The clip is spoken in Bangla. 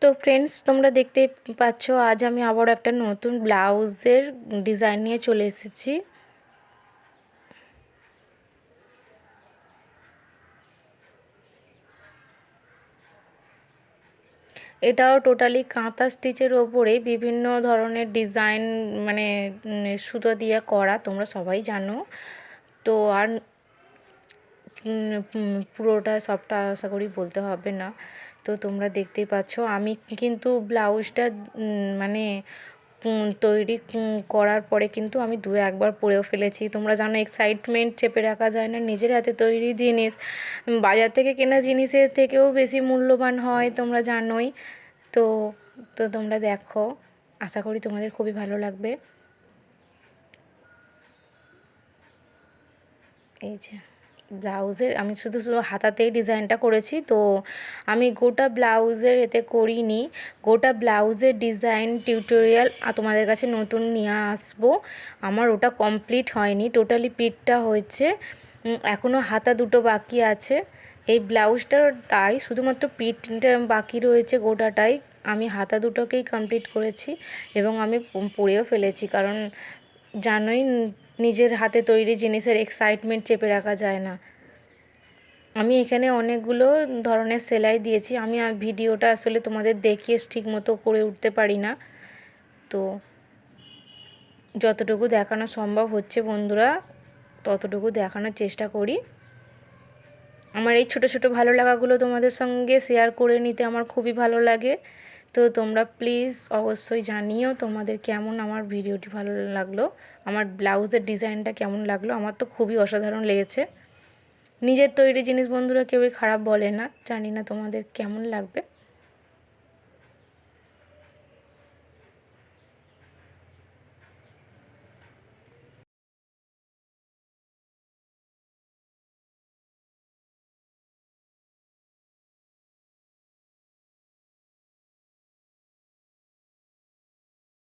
তো ফ্রেন্ডস, তোমরা দেখতেই পাচ্ছ আজ আমি আবার একটা নতুন ব্লাউজের ডিজাইন নিয়ে চলে এসেছি। এটাও টোটালি কাঁথা স্টিচের ওপরে বিভিন্ন ধরনের ডিজাইন, মানে সুতো দিয়ে করা, তোমরা সবাই জানো। তো আর পুরোটা সবটা আশা করি বলতে হবে না। তো তোমরা দেখতেই পাচ্ছ আমি কিন্তু ব্লাউজটা মানে তৈরি করার পরে কিন্তু আমি দু একবার পরেও ফেলেছি। তোমরা জানো এক্সাইটমেন্ট চেপে রাখা যায় না, নিজের হাতে তৈরি জিনিস বাজার থেকে কেনা জিনিসের থেকেও বেশি মূল্যবান হয়, তোমরা জানোই। তো তো তোমরা দেখো, আশা করি তোমাদের খুবই ভালো লাগবে। এই যে ব্লাউজের আমি শুধু শুধু হাতাতেই ডিজাইনটা করেছি, তো আমি গোটা ব্লাউজের এতে করিনি। গোটা ব্লাউজের ডিজাইন টিউটোরিয়াল তোমাদের কাছে নতুন নিয়ে আসবো। আমার ওটা কমপ্লিট হয়নি, টোটালি পিঠটা হয়েছে, এখনও হাতা দুটো বাকি আছে। এই ব্লাউজটার তাই শুধুমাত্র পিঠটা বাকি রয়েছে, গোটাটাই আমি হাতা দুটোকেই কমপ্লিট করেছি এবং আমি পরেও ফেলেছি। কারণ জানোই, নিজের হাতে তৈরি জিনিসের এক্সাইটমেন্ট চেপে রাখা যায় না। আমি এখানে অনেকগুলো ধরনের সেলাই দিয়েছি, আমি ভিডিওটা আসলে তোমাদের দেখিয়ে ঠিক মতো করে উঠতে পারি না। তো যতটুকু দেখানো সম্ভব হচ্ছে বন্ধুরা, ততটুকু দেখানোর চেষ্টা করি। আমার এই ছোটো ছোটো ভালো লাগাগুলো তোমাদের সঙ্গে শেয়ার করে নিতে আমার খুবই ভালো লাগে। তো তোমরা প্লিজ অবশ্যই জানিও তোমাদের কেমন আমার ভিডিওটি ভালো লাগলো, আমার ব্লাউজের ডিজাইনটা কেমন লাগলো। আমার তো খুবই অসাধারণ লেগেছে। নিজের তৈরি জিনিস বন্ধুরা কেউই খারাপ বলে না, জানি না তোমাদের কেমন লাগবে।